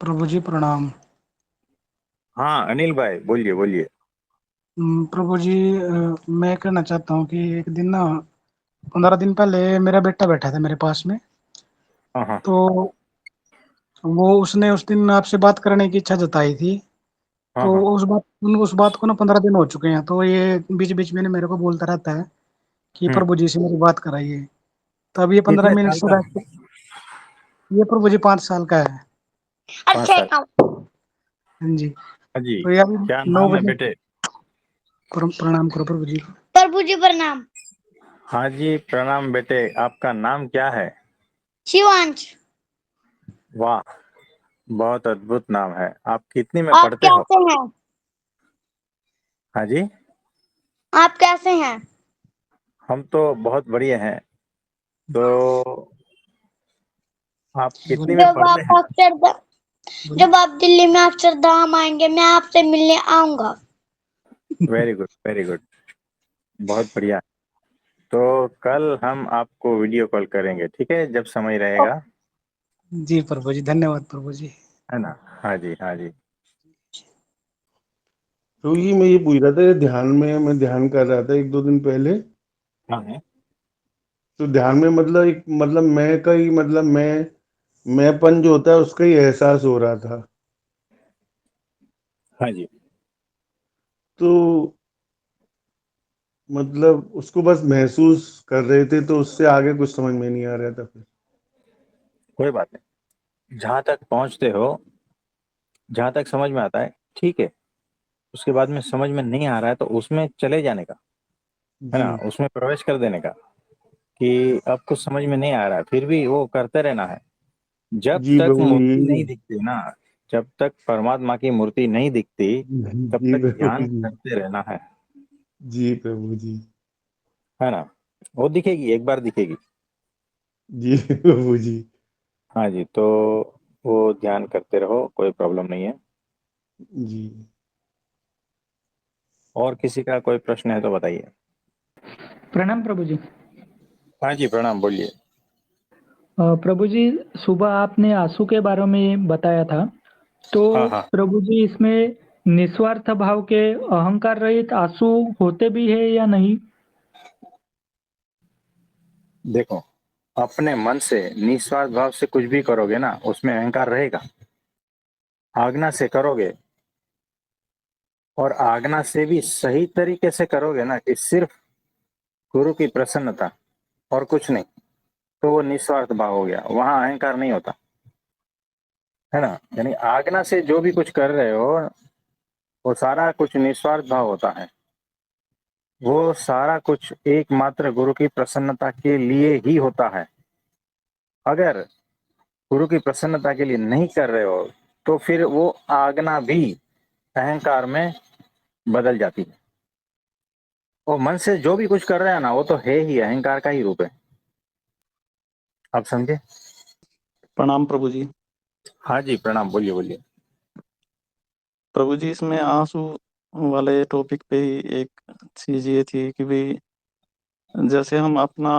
प्रभु जी प्रणाम। हाँ अनिल भाई, बोलिए बोलिए। प्रभु जी, मैं कहना चाहता हूँ कि एक दिन ना 15 दिन पहले मेरा बेटा बैठा था मेरे पास में। हाँ हाँ। तो वो उसने उस दिन आपसे बात करने की इच्छा जताई थी। हाँ तो हाँ। उस बात को ना 15 दिन हो चुके हैं, तो ये बीच बीच में ना मेरे को बोलता रहता है कि हम्म। प्रभु जी से मेरी बात कराइए। तो अब ये पंद्रह कितने मिनट साल से का है? बैठ ये प्रभु जी 5 साल का है। 5 साल। हाँ जी। हाँ जी। तो यार क्या 9 नाम है बजे बेटे? प्रणाम करो प्रभु जी को। प्रभु जी प्रणाम। हाँ जी, प्रणाम बेटे। आपका नाम क्या है? शिवांश। वाह, बहुत अद्भुत नाम है। आप कितनी में आप पढ़ते हो? कैसे हैं? हाँ जी। आप कैसे हैं? हम तो बहुत बढ़िया हैं। तो आप कितनी में जब पढ़ते आप हैं? जब आप दिल्ली में अक्षरधाम आएंगे, मैं आपसे मिलने आऊंगा। Very good very good. बहुत बढ़िया। तो कल हम आपको वीडियो कॉल करेंगे, ठीक है, जब समय रहेगा। जी प्रभु जी, धन्यवाद प्रभु जी। है ना? हाँ जी हाँ जी। तो ये मैं ये पूछ रहा था, ध्यान में मैं ध्यान कर रहा था एक दो दिन पहले। हाँ हाँ। तो ध्यान में मतलब एक मतलब मैं का ही मतलब मैंपन जो होता है उसका ही एहसास हो रहा था। हाँ जी। तो मतलब उसको बस महसूस कर रहे थे, तो उससे आगे कुछ समझ में नहीं आ रहा था फिर। कोई बात नहीं, जहाँ तक पहुँचते हो, जहाँ तक समझ में आता है, ठीक है। उसके बाद में समझ में नहीं आ रहा है तो उसमें चले जाने का, है जी ना, उसमें प्रवेश कर देने का। कि अब कुछ समझ में नहीं आ रहा है, फिर भी वो करते रहना है। जब जी तक प्रभु मूर्ति यही। नहीं दिखती ना, जब तक परमात्मा की मूर्ति नहीं दिखती, तब जी तक प्रभु ध्यान जी। करते रहना जी प्रभु जी। है ना। वो दिखेगी, एक बार दिखेगी। जी प्रभु जी। हाँ जी। तो वो ध्यान करते रहो, कोई प्रॉब्लम नहीं है। जी और किसी का कोई प्रश्न है तो बताइए। प्रणाम प्रभु जी। हाँ जी, प्रणाम, बोलिए। प्रभु जी, सुबह आपने आंसू के बारे में बताया था। तो हाँ हाँ। प्रभु जी, इसमें निस्वार्थ भाव के अहंकार रहित आंसू होते भी है या नहीं? देखो, अपने मन से निस्वार्थ भाव से कुछ भी करोगे ना, उसमें अहंकार रहेगा। आज्ञा से करोगे, और आज्ञा से भी सही तरीके से करोगे ना, कि सिर्फ गुरु की प्रसन्नता और कुछ नहीं, तो वो निस्वार्थ भाव हो गया, वहां अहंकार नहीं होता। है ना। यानी आज्ञा से जो भी कुछ कर रहे हो, वो सारा कुछ निस्वार्थ भाव होता है। वो सारा कुछ एकमात्र गुरु की प्रसन्नता के लिए ही होता है। अगर गुरु की प्रसन्नता के लिए नहीं कर रहे हो, तो फिर वो आज्ञा भी अहंकार में बदल जाती है। वो मन से जो भी कुछ कर रहे हैं ना, वो तो है ही अहंकार का ही रूप है। आप समझे? प्रणाम प्रभु जी। हाँ जी, प्रणाम, बोलिए बोलिए। प्रभु जी, इसमें आंसू वाले टॉपिक पे ही एक चीज ये थी कि भाई, जैसे हम अपना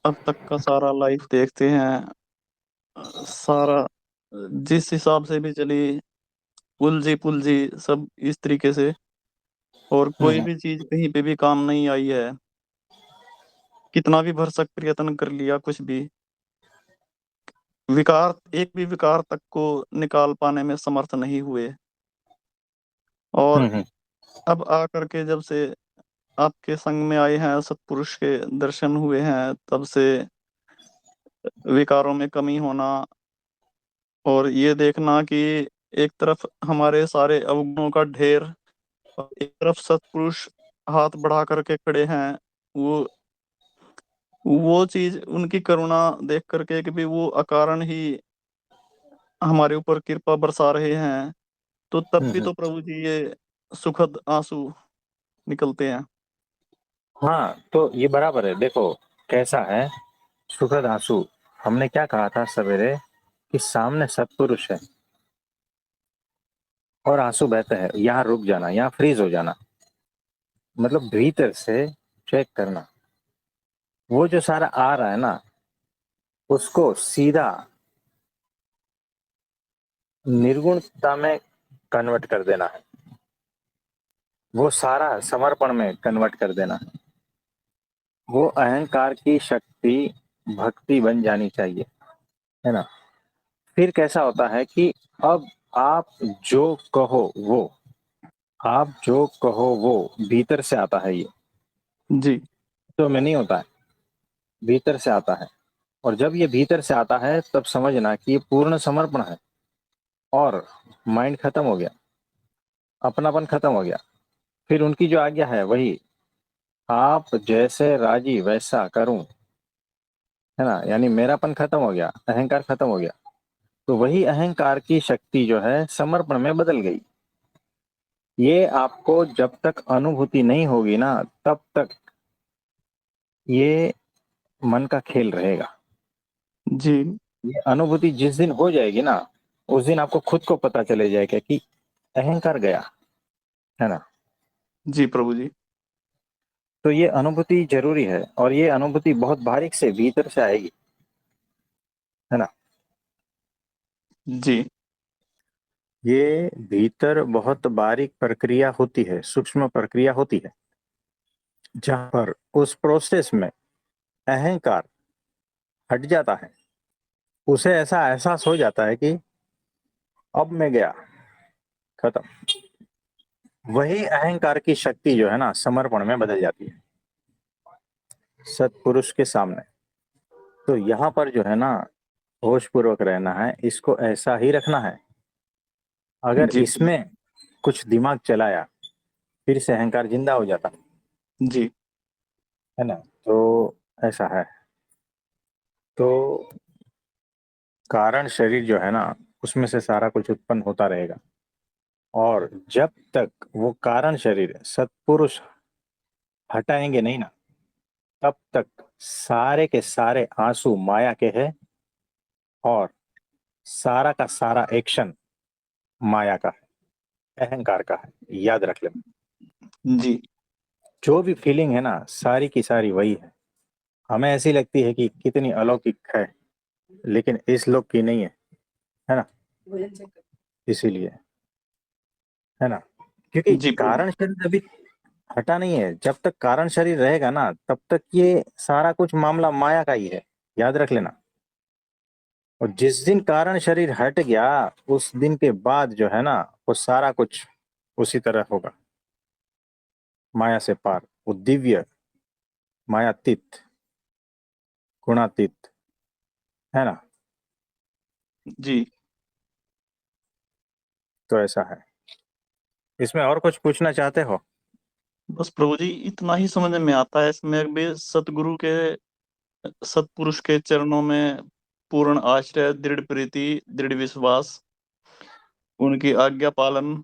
अब तक का सारा लाइफ देखते हैं, सारा जिस हिसाब से भी चली, उलझी पुलझी सब इस तरीके से, और कोई हम्म। भी चीज कहीं पे भी काम नहीं आई है। कितना भी भरसक प्रयत्न कर लिया, कुछ भी विकार, एक भी विकार तक को निकाल पाने में समर्थ नहीं हुए। और हम्म। अब आकर के जब से आपके संग में आए हैं, सत्पुरुष के दर्शन हुए हैं, तब से विकारों में कमी होना, और ये देखना कि एक तरफ हमारे सारे अवगुणों का ढेर, और एक तरफ सत्पुरुष हाथ बढ़ा करके खड़े हैं। वो वो चीज, उनकी करुणा देख करके कि भी वो अकारण ही हमारे ऊपर कृपा बरसा रहे हैं, तो तब भी हम्म। तो प्रभु जी ये सुखद आंसू निकलते हैं। हाँ, तो ये बराबर है। देखो कैसा है सुखद आंसू। हमने क्या कहा था सवेरे, कि सामने सत्पुरुष है और आंसू बहते हैं, यहाँ रुक जाना, यहाँ फ्रीज हो जाना, मतलब भीतर से चेक करना। वो जो सारा आ रहा है ना, उसको सीधा निर्गुणता में कन्वर्ट कर देना है, वो सारा समर्पण में कन्वर्ट कर देना है। वो अहंकार की शक्ति भक्ति बन जानी चाहिए, है ना। फिर कैसा होता है कि अब आप जो कहो वो, आप जो कहो वो भीतर से आता है, ये जी तो में नहीं होता है, भीतर से आता है। और जब ये भीतर से आता है तब समझना कि ये पूर्ण समर्पण है और माइंड खत्म हो गया, अपनापन खत्म हो गया। फिर उनकी जो आज्ञा है वही, आप जैसे राजी वैसा करूं, है ना। यानी मेरापन खत्म हो गया, अहंकार खत्म हो गया, तो वही अहंकार की शक्ति जो है समर्पण में बदल गई। ये आपको जब तक अनुभूति नहीं होगी ना, तब तक ये मन का खेल रहेगा। जी ये अनुभूति जिस दिन हो जाएगी ना, उस दिन आपको खुद को पता चले जाएगा कि अहंकार गया, है ना। जी प्रभु जी। तो ये अनुभूति जरूरी है, और ये अनुभूति बहुत बारीक से भीतर से आएगी, है ना। जी ये भीतर बहुत बारीक प्रक्रिया होती है, सूक्ष्म प्रक्रिया होती है, जहां पर उस प्रोसेस में अहंकार हट जाता है। उसे ऐसा एहसास हो जाता है कि अब मैं गया, खत्म। वही अहंकार की शक्ति जो है ना, समर्पण में बदल जाती है सत्पुरुष के सामने। तो यहाँ पर जो है ना, होश पूर्वक रहना है, इसको ऐसा ही रखना है। अगर जी इसमें कुछ दिमाग चलाया, फिर से अहंकार जिंदा हो जाता जी है ना। तो ऐसा है। तो कारण शरीर जो है ना, उसमें से सारा कुछ उत्पन्न होता रहेगा, और जब तक वो कारण शरीर सत्पुरुष हटाएंगे नहीं ना, तब तक सारे के सारे आंसू माया के हैं, और सारा का सारा एक्शन माया का है, अहंकार का है। याद रख लेना, जी जो भी फीलिंग है ना, सारी की सारी वही है। हमें ऐसी लगती है कि कितनी अलौकिक है, लेकिन इस लोक की नहीं है ना। इसीलिए, है ना, क्योंकि जी प्रभु कारण शरीर अभी हटा नहीं है। जब तक कारण शरीर रहेगा ना, तब तक ये सारा कुछ मामला माया का ही है, याद रख लेना। और जिस दिन कारण शरीर हट गया, उस दिन के बाद जो है ना, वो सारा कुछ उसी तरह होगा, माया से पार, वो दिव्य, मायातीत, गुणातीत, है ना। जी। तो ऐसा है। इसमें और कुछ पूछना चाहते हो? बस प्रभु जी इतना ही समझ में आता है इसमें भी, सतगुरु के, सतपुरुष के चरणों में पूर्ण आश्रय, दृढ़ प्रीति, दृढ़ विश्वास, उनकी आज्ञा पालन,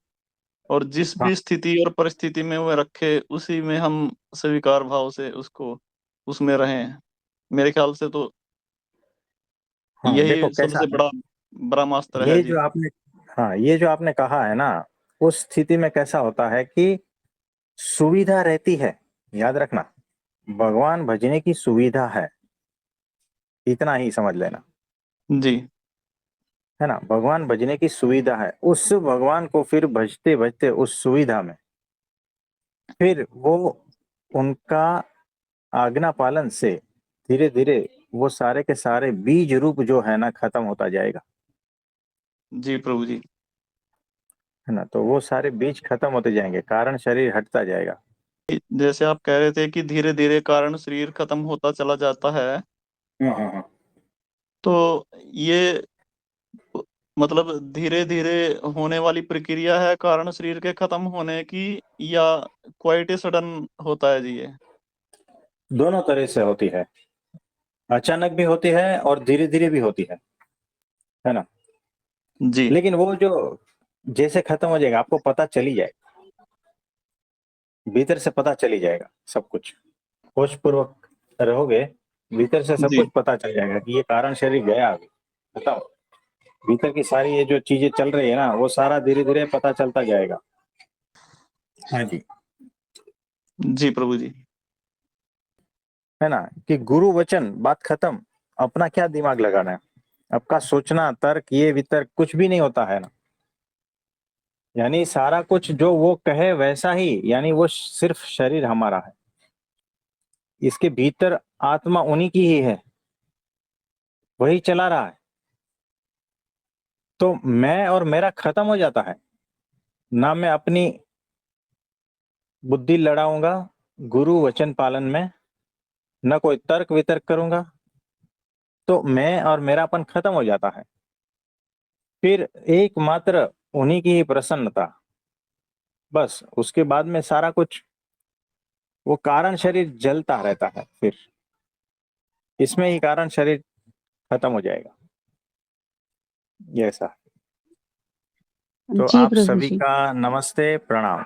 और जिस हाँ भी स्थिति और परिस्थिति में वो रखे उसी में हम स्वीकार भाव से उसको, उसमें रहें। मेरे ख्याल से तो हाँ, देखो यही कैसा सबसे है। बड़ा ब्रह्मास्त्र है ये जी। जो आपने, हाँ, ये जो आपने कहा है ना, उस स्थिति में कैसा होता है कि सुविधा रहती है। याद रखना, भगवान भजने की सुविधा है, इतना ही समझ लेना, जी है ना। भगवान भजने की सुविधा है, उस भगवान को फिर भजते भजते उस सुविधा में, फिर वो उनका आज्ञा पालन से धीरे धीरे वो सारे के सारे बीज रूप जो है ना, खत्म होता जाएगा, जी प्रभु जी। है ना। तो वो सारे बीज खत्म होते जाएंगे, कारण शरीर हटता जाएगा। जैसे आप कह रहे थे कि धीरे धीरे कारण शरीर खत्म होता चला जाता है, हाँ। तो ये मतलब धीरे धीरे होने वाली प्रक्रिया है कारण शरीर के खत्म होने की, या क्वाइट सडन होता है जी ये? दोनों तरह से होती है, अचानक भी होती है और धीरे धीरे भी होती है ना। जी लेकिन वो जो जैसे खत्म हो जाएगा, आपको पता चली जाए, भीतर से पता चली जाएगा सब कुछ। होश पूर्वक रहोगे, भीतर से सब जी कुछ पता चल जाएगा कि ये कारण शरीर गया अभी, बताओ। भीतर की सारी ये जो चीजें चल रही है ना, वो सारा धीरे धीरे पता चलता जाएगा। हाँ जी। जी प्रभु जी। है ना, कि गुरु वचन, बात खत्म। अपना क्या दिमाग लगाना है, आपका सोचना, तर्क, ये वितर्क कुछ भी नहीं होता है ना। यानी सारा कुछ जो वो कहे वैसा ही, यानी वो सिर्फ शरीर हमारा है, इसके भीतर आत्मा उन्हीं की ही है, वही चला रहा है। तो मैं और मेरा खत्म हो जाता है ना। मैं अपनी बुद्धि लड़ाऊंगा गुरु वचन पालन में, न कोई तर्क वितर्क करूंगा, तो मैं और मेरापन खत्म हो जाता है। फिर एकमात्र उन्हीं की ही प्रसन्नता, बस। उसके बाद में सारा कुछ वो कारण शरीर जलता रहता है, फिर इसमें ही कारण शरीर खत्म हो जाएगा। ये ऐसा। तो जी आप प्रभु सभी जी। का नमस्ते, प्रणाम।